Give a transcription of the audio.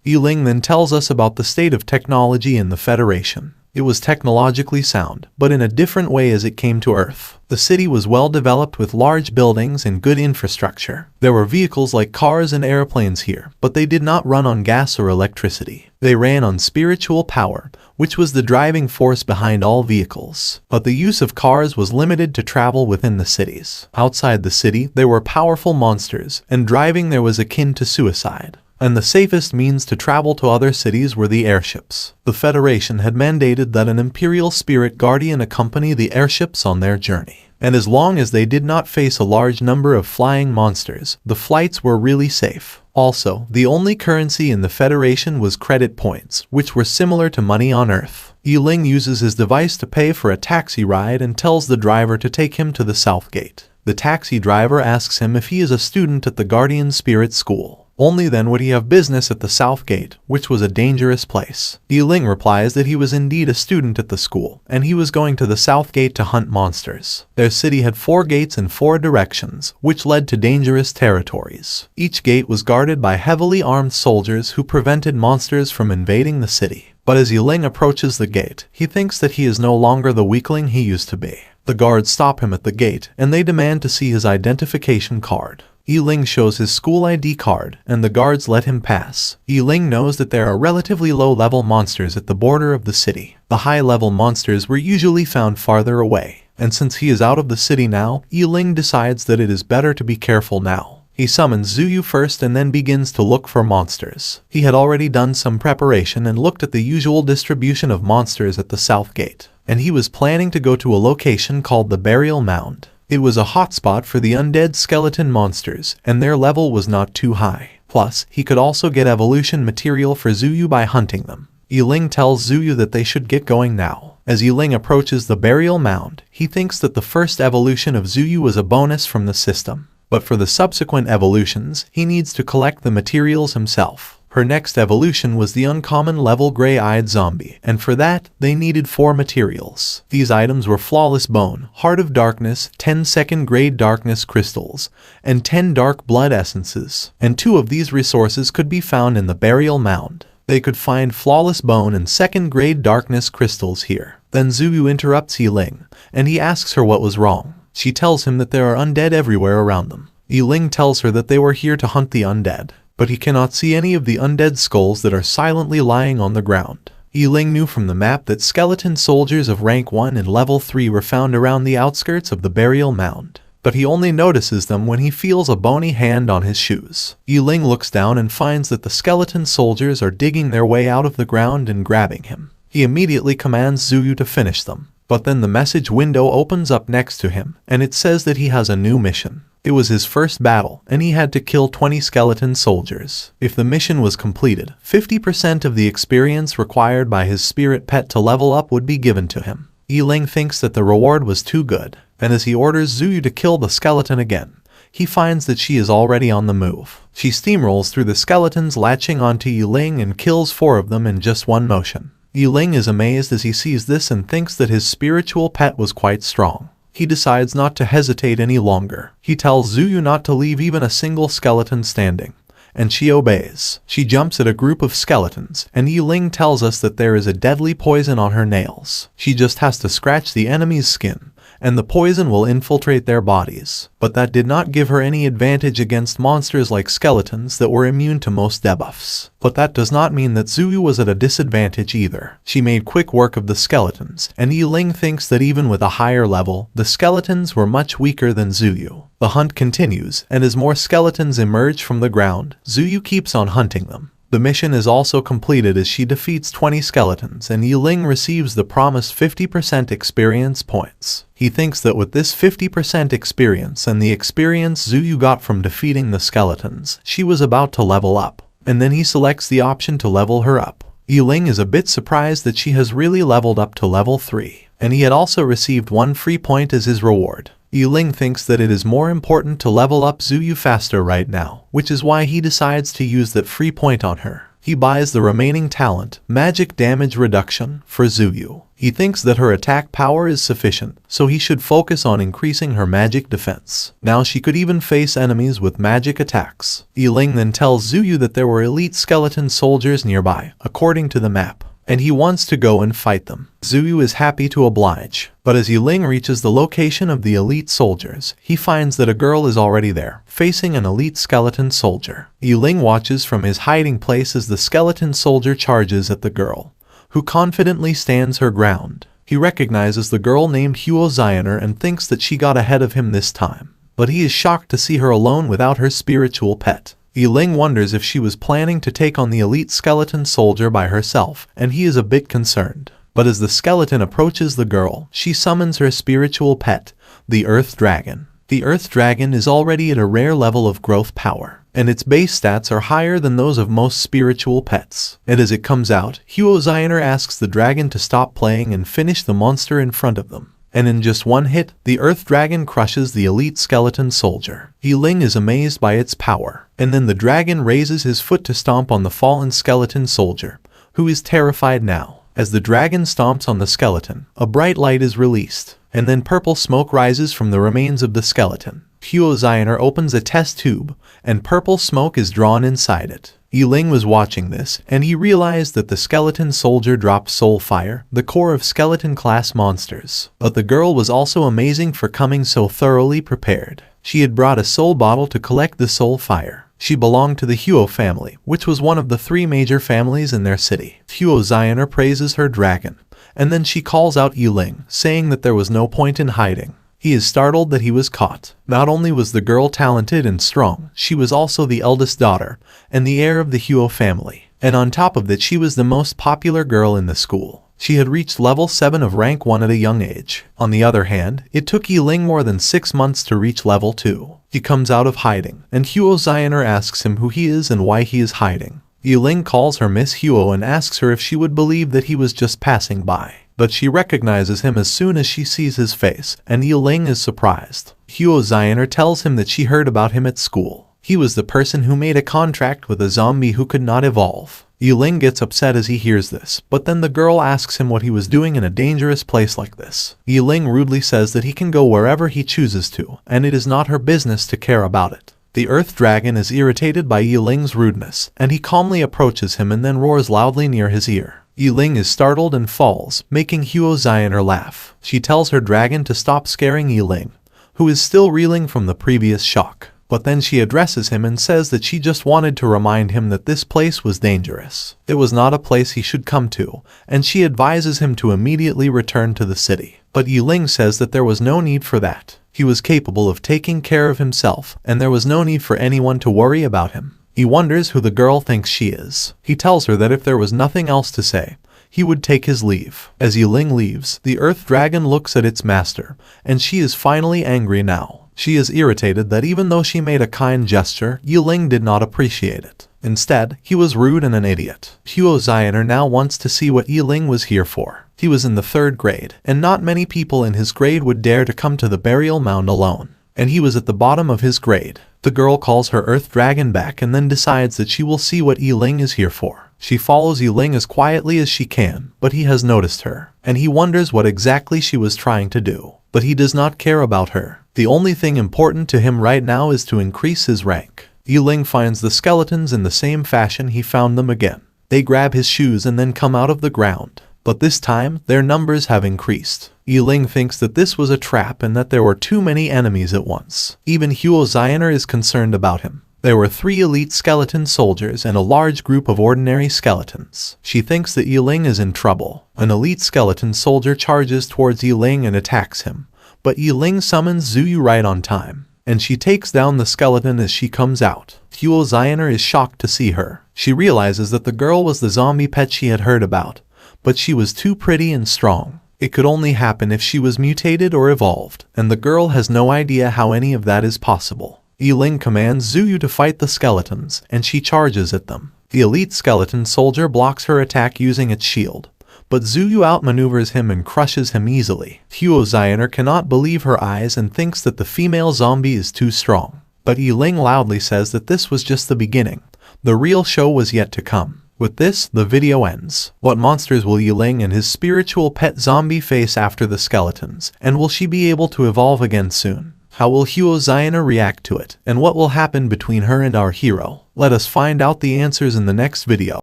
Yiling then tells us about the state of technology in the Federation. It was technologically sound, but in a different way as it came to Earth. The city was well developed with large buildings and good infrastructure. There were vehicles like cars and airplanes here, but they did not run on gas or electricity. They ran on spiritual power, which was the driving force behind all vehicles. But the use of cars was limited to travel within the cities. Outside the city, there were powerful monsters, and driving there was akin to suicide. And the safest means to travel to other cities were the airships. The Federation had mandated that an Imperial Spirit Guardian accompany the airships on their journey. And as long as they did not face a large number of flying monsters, the flights were really safe. Also, the only currency in the Federation was credit points, which were similar to money on Earth. Yiling uses his device to pay for a taxi ride and tells the driver to take him to the South Gate. The taxi driver asks him if he is a student at the Guardian Spirit School. Only then would he have business at the South Gate, which was a dangerous place. Yiling replies that he was indeed a student at the school, and he was going to the South Gate to hunt monsters. Their city had 4 gates in 4 directions, which led to dangerous territories. Each gate was guarded by heavily armed soldiers who prevented monsters from invading the city. But as Yiling approaches the gate, he thinks that he is no longer the weakling he used to be. The guards stop him at the gate, and they demand to see his identification card. Yiling shows his school ID card, and the guards let him pass. Yiling knows that there are relatively low-level monsters at the border of the city. The high-level monsters were usually found farther away, and since he is out of the city now, Yiling decides that it is better to be careful now. He summons Zuyu first and then begins to look for monsters. He had already done some preparation and looked at the usual distribution of monsters at the South Gate, and he was planning to go to a location called the Burial Mound. It was a hotspot for the undead skeleton monsters, and their level was not too high. Plus, he could also get evolution material for Zuyu by hunting them. Yiling tells Zuyu that they should get going now. As Yiling approaches the Burial Mound, he thinks that the first evolution of Zuyu was a bonus from the system. But for the subsequent evolutions, he needs to collect the materials himself. Her next evolution was the uncommon level gray-eyed zombie, and for that, they needed 4 materials. These items were Flawless Bone, Heart of Darkness, 10 second grade darkness crystals, and 10 dark blood essences, and 2 of these resources could be found in the Burial Mound. They could find Flawless Bone and second grade darkness crystals here. Then Zuyu interrupts Yiling, and he asks her what was wrong. She tells him that there are undead everywhere around them. Yiling tells her that they were here to hunt the undead, but he cannot see any of the undead skulls that are silently lying on the ground. Yiling knew from the map that skeleton soldiers of rank 1 and level 3 were found around the outskirts of the Burial Mound, but he only notices them when he feels a bony hand on his shoes. Yiling looks down and finds that the skeleton soldiers are digging their way out of the ground and grabbing him. He immediately commands Zuyu to finish them, but then the message window opens up next to him, and it says that he has a new mission. It was his first battle, and he had to kill 20 skeleton soldiers. If the mission was completed, 50% of the experience required by his spirit pet to level up would be given to him. Yiling thinks that the reward was too good, and as he orders Zuyu to kill the skeleton again, he finds that she is already on the move. She steamrolls through the skeletons, latching onto Yiling, and kills 4 of them in just one motion. Yiling is amazed as he sees this and thinks that his spiritual pet was quite strong. He decides not to hesitate any longer. He tells Zuyu not to leave even a single skeleton standing, and she obeys. She jumps at a group of skeletons, and Yiling tells us that there is a deadly poison on her nails. She just has to scratch the enemy's skin, and the poison will infiltrate their bodies. But that did not give her any advantage against monsters like skeletons that were immune to most debuffs. But that does not mean that Zuyu was at a disadvantage either. She made quick work of the skeletons, and Yiling thinks that even with a higher level, the skeletons were much weaker than Zuyu. The hunt continues, and as more skeletons emerge from the ground, Zuyu keeps on hunting them. The mission is also completed as she defeats 20 skeletons, and Yiling receives the promised 50% experience points. He thinks that with this 50% experience and the experience Zuyu got from defeating the skeletons, she was about to level up, and then he selects the option to level her up. Yiling is a bit surprised that she has really leveled up to level 3, and he had also received 1 free point as his reward. Yiling thinks that it is more important to level up Zuyu faster right now, which is why he decides to use that free point on her. He buys the remaining talent, magic damage reduction, for Zuyu. He thinks that her attack power is sufficient, so he should focus on increasing her magic defense. Now she could even face enemies with magic attacks. Yiling then tells Zuyu that there were elite skeleton soldiers nearby, according to the map, and he wants to go and fight them. Zuyu is happy to oblige, but as Yiling reaches the location of the elite soldiers, he finds that a girl is already there, facing an elite skeleton soldier. Yiling watches from his hiding place as the skeleton soldier charges at the girl, who confidently stands her ground. He recognizes the girl named Huo Zioner and thinks that she got ahead of him this time, but he is shocked to see her alone without her spiritual pet. Yiling wonders if she was planning to take on the elite skeleton soldier by herself, and he is a bit concerned. But as the skeleton approaches the girl, she summons her spiritual pet, the Earth Dragon. The Earth Dragon is already at a rare level of growth power, and its base stats are higher than those of most spiritual pets. And as it comes out, Huo Zioner asks the dragon to stop playing and finish the monster in front of them. And in just one hit, the Earth Dragon crushes the elite skeleton soldier. Yiling is amazed by its power, and then the dragon raises his foot to stomp on the fallen skeleton soldier, who is terrified now. As the dragon stomps on the skeleton, a bright light is released, and then purple smoke rises from the remains of the skeleton. Huo Zioner opens a test tube, and purple smoke is drawn inside it. Yiling was watching this, and he realized that the skeleton soldier dropped soul fire, the core of skeleton-class monsters. But the girl was also amazing for coming so thoroughly prepared. She had brought a soul bottle to collect the soul fire. She belonged to the Huo family, which was one of the 3 major families in their city. Huo Zioner praises her dragon, and then she calls out Yiling, saying that there was no point in hiding. He is startled that he was caught. Not only was the girl talented and strong, she was also the eldest daughter and the heir of the Huo family. And on top of that, she was the most popular girl in the school. She had reached level 7 of rank 1 at a young age. On the other hand, it took Yiling more than 6 months to reach level 2. He comes out of hiding, and Huo Zioner asks him who he is and why he is hiding. Yiling calls her Miss Huo and asks her if she would believe that he was just passing by. But she recognizes him as soon as she sees his face, and Yiling is surprised. Huo Zioner tells him that she heard about him at school. He was the person who made a contract with a zombie who could not evolve. Yiling gets upset as he hears this, but then the girl asks him what he was doing in a dangerous place like this. Yiling rudely says that he can go wherever he chooses to, and it is not her business to care about it. The Earth Dragon is irritated by Yiling's rudeness, and he calmly approaches him and then roars loudly near his ear. Yiling is startled and falls, making Huo Zioner laugh. She tells her dragon to stop scaring Yiling, who is still reeling from the previous shock. But then she addresses him and says that she just wanted to remind him that this place was dangerous. It was not a place he should come to, and she advises him to immediately return to the city. But Yiling says that there was no need for that. He was capable of taking care of himself, and there was no need for anyone to worry about him. He wonders who the girl thinks she is. He tells her that if there was nothing else to say, he would take his leave. As Yiling leaves, the Earth Dragon looks at its master, and she is finally angry now. She is irritated that even though she made a kind gesture, Yiling did not appreciate it. Instead, he was rude and an idiot. Huo Zioner now wants to see what Yiling was here for. He was in the 3rd grade, and not many people in his grade would dare to come to the burial mound alone. And he was at the bottom of his grade. The girl calls her Earth Dragon back and then decides that she will see what Yiling is here for. She follows Yiling as quietly as she can, but he has noticed her, and he wonders what exactly she was trying to do. But he does not care about her. The only thing important to him right now is to increase his rank. Yiling finds the skeletons in the same fashion he found them again. They grab his shoes and then come out of the ground. But this time, their numbers have increased. Yiling thinks that this was a trap and that there were too many enemies at once. Even Huo Zioner is concerned about him. There were 3 elite skeleton soldiers and a large group of ordinary skeletons. She thinks that Yiling is in trouble. An elite skeleton soldier charges towards Yiling and attacks him, but Yiling summons Zuyu right on time, and she takes down the skeleton as she comes out. Huo Zioner is shocked to see her. She realizes that the girl was the zombie pet she had heard about, but she was too pretty and strong. It could only happen if she was mutated or evolved, and the girl has no idea how any of that is possible. Yiling commands Zuyu to fight the skeletons, and she charges at them. The elite skeleton soldier blocks her attack using its shield, but Zuyu outmaneuvers him and crushes him easily. Huo Zioner cannot believe her eyes and thinks that the female zombie is too strong. But Yiling loudly says that this was just the beginning. The real show was yet to come. With this, the video ends. What monsters will Yiling and his spiritual pet zombie face after the skeletons? And will she be able to evolve again soon? How will Huo Xiana react to it? And what will happen between her and our hero? Let us find out the answers in the next video.